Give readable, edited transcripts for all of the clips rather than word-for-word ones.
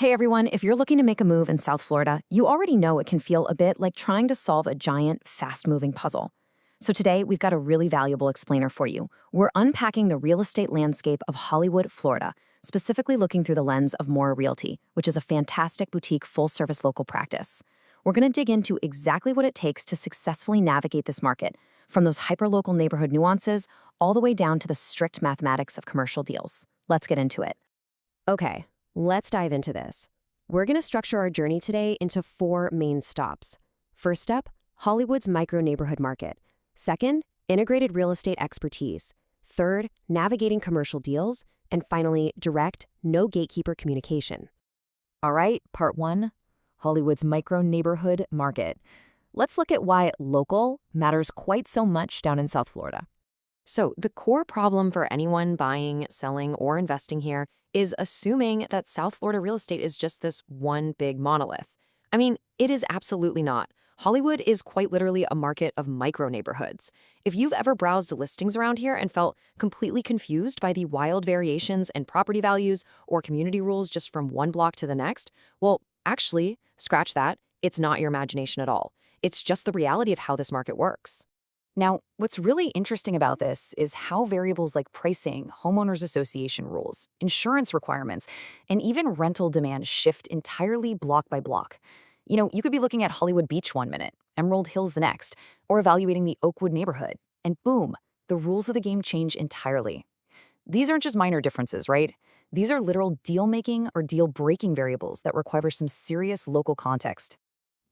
Hey everyone, if you're looking to make a move in South Florida, you already know it can feel a bit like trying to solve a giant, fast-moving puzzle. So today, we've got a really valuable explainer for you. We're unpacking the real estate landscape of Hollywood, Florida, specifically looking through the lens of Mora Realty, which is a fantastic boutique full-service local practice. We're going to dig into exactly what it takes to successfully navigate this market, from those hyper-local neighborhood nuances all the way down to the strict mathematics of commercial deals. Let's get into it. Okay, let's dive into this. We're going to structure our journey today into 4 main stops. First step, Hollywood's micro-neighborhood market. Second, integrated real estate expertise. Third, navigating commercial deals. And finally, direct, no gatekeeper communication. All right, part 1, Hollywood's micro-neighborhood market. Let's look at why local matters quite so much down in South Florida. So the core problem for anyone buying, selling, or investing here is assuming that South Florida real estate is just this one big monolith. I mean, it is absolutely not. Hollywood is quite literally a market of micro-neighborhoods. If you've ever browsed listings around here and felt completely confused by the wild variations in property values or community rules just from one block to the next, well, actually, scratch that. It's not your imagination at all. It's just the reality of how this market works. Now, what's really interesting about this is how variables like pricing, homeowners association rules, insurance requirements, and even rental demand shift entirely block by block. You could be looking at Hollywood Beach one minute, Emerald Hills the next, or evaluating the Oakwood neighborhood, and boom, the rules of the game change entirely. These aren't just minor differences, right? These are literal deal-making or deal-breaking variables that require some serious local context.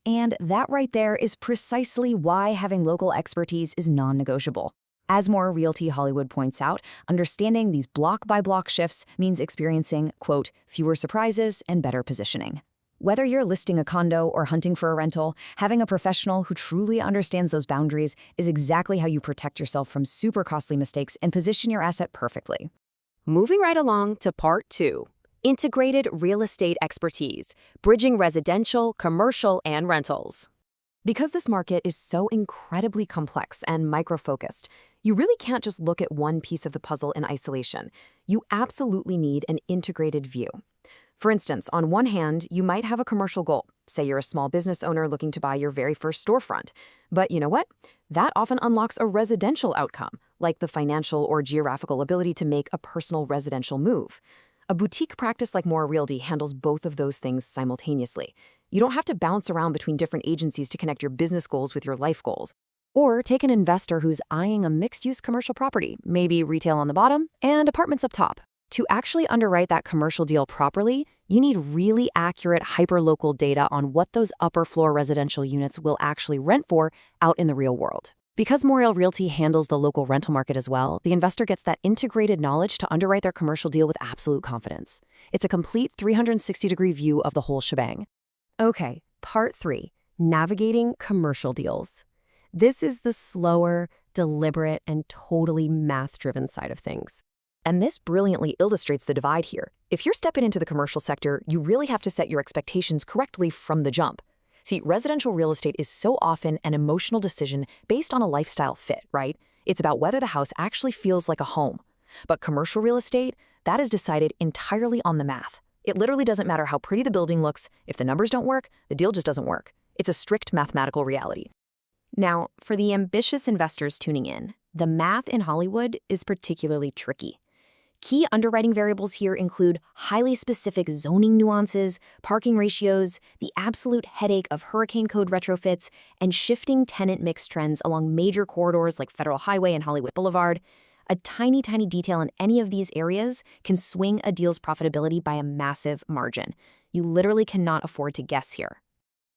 And that right there is precisely why having local expertise is non-negotiable. As Mora Realty Hollywood points out, understanding these block-by-block shifts means experiencing, quote, fewer surprises and better positioning. Whether you're listing a condo or hunting for a rental, having a professional who truly understands those boundaries is exactly how you protect yourself from super costly mistakes and position your asset perfectly. Moving right along to part 2. Integrated real estate expertise, bridging residential, commercial, and rentals. Because this market is so incredibly complex and micro-focused, you really can't just look at one piece of the puzzle in isolation. You absolutely need an integrated view. For instance, on one hand, you might have a commercial goal. Say you're a small business owner looking to buy your very first storefront. But you know what? That often unlocks a residential outcome, like the financial or geographical ability to make a personal residential move. A boutique practice like Mora Realty handles both of those things simultaneously. You don't have to bounce around between different agencies to connect your business goals with your life goals. Or take an investor who's eyeing a mixed-use commercial property, maybe retail on the bottom and apartments up top. To actually underwrite that commercial deal properly, you need really accurate hyperlocal data on what those upper-floor residential units will actually rent for out in the real world. Because Mora Realty handles the local rental market as well, the investor gets that integrated knowledge to underwrite their commercial deal with absolute confidence. It's a complete 360-degree view of the whole shebang. Okay, part 3, navigating commercial deals. This is the slower, deliberate, and totally math-driven side of things. And this brilliantly illustrates the divide here. If you're stepping into the commercial sector, you really have to set your expectations correctly from the jump. See, residential real estate is so often an emotional decision based on a lifestyle fit, right? It's about whether the house actually feels like a home. But commercial real estate, that is decided entirely on the math. It literally doesn't matter how pretty the building looks. If the numbers don't work, the deal just doesn't work. It's a strict mathematical reality. Now, for the ambitious investors tuning in, the math in Hollywood is particularly tricky. Key underwriting variables here include highly specific zoning nuances, parking ratios, the absolute headache of hurricane code retrofits, and shifting tenant mix trends along major corridors like Federal Highway and Hollywood Boulevard. A tiny detail in any of these areas can swing a deal's profitability by a massive margin. You literally cannot afford to guess here.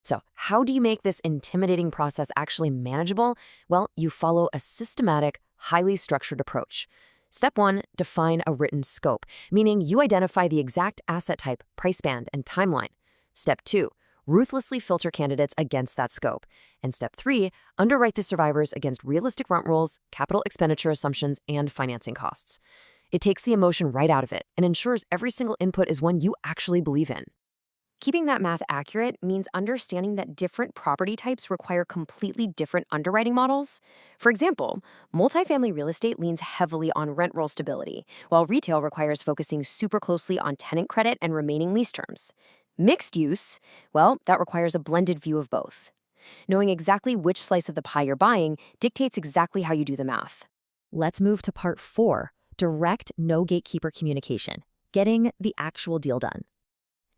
So, how do you make this intimidating process actually manageable? Well, you follow a systematic, highly structured approach. Step 1, define a written scope, meaning you identify the exact asset type, price band, and timeline. Step 2, ruthlessly filter candidates against that scope. And Step 3, underwrite the survivors against realistic rent rolls, capital expenditure assumptions, and financing costs. It takes the emotion right out of it and ensures every single input is one you actually believe in. Keeping that math accurate means understanding that different property types require completely different underwriting models. For example, multifamily real estate leans heavily on rent roll stability, while retail requires focusing super closely on tenant credit and remaining lease terms. Mixed use, well, that requires a blended view of both. Knowing exactly which slice of the pie you're buying dictates exactly how you do the math. Let's move to part 4, direct, no gatekeeper communication, getting the actual deal done.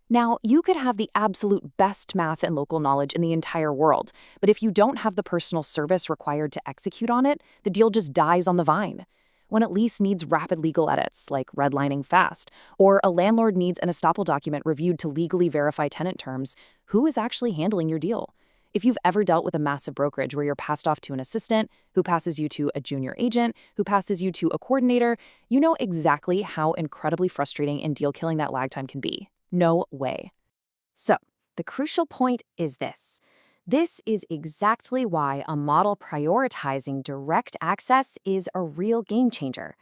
Now, you could have the absolute best math and local knowledge in the entire world, but if you don't have the personal service required to execute on it, the deal just dies on the vine. When a lease needs rapid legal edits, like redlining fast, or a landlord needs an estoppel document reviewed to legally verify tenant terms, who is actually handling your deal? If you've ever dealt with a massive brokerage where you're passed off to an assistant, who passes you to a junior agent, who passes you to a coordinator, you know exactly how incredibly frustrating and deal-killing that lag time can be. No way. So, the crucial point is this. This is exactly why a model prioritizing direct access is a real game changer.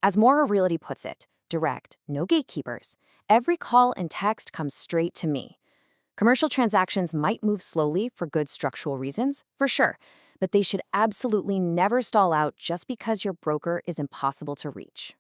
As Mora Realty puts it, direct, no gatekeepers. Every call and text comes straight to me. Commercial transactions might move slowly for good structural reasons, for sure, but they should absolutely never stall out just because your broker is impossible to reach.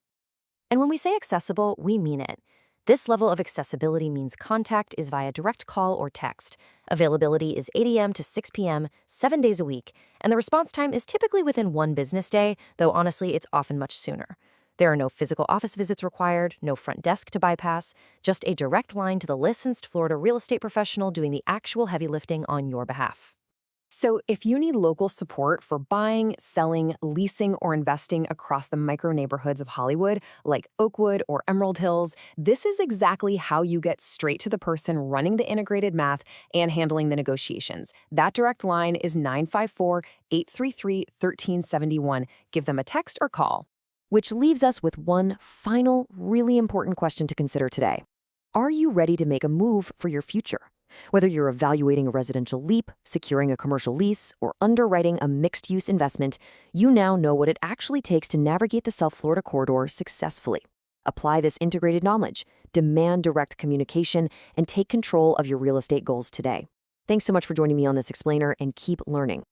And when we say accessible, we mean it. This level of accessibility means contact is via direct call or text. Availability is 8 a.m. to 6 p.m., 7 days a week, and the response time is typically within 1 business day, though honestly, it's often much sooner. There are no physical office visits required, no front desk to bypass, just a direct line to the licensed Florida real estate professional doing the actual heavy lifting on your behalf. So if you need local support for buying, selling, leasing, or investing across the micro neighborhoods of Hollywood, like Oakwood or Emerald Hills, this is exactly how you get straight to the person running the integrated math and handling the negotiations. That direct line is 954-833-1371. Give them a text or call. Which leaves us with one final, really important question to consider today. Are you ready to make a move for your future? Whether you're evaluating a residential leap, securing a commercial lease, or underwriting a mixed-use investment, you now know what it actually takes to navigate the South Florida corridor successfully. Apply this integrated knowledge, demand direct communication, and take control of your real estate goals today. Thanks so much for joining me on this explainer, and keep learning.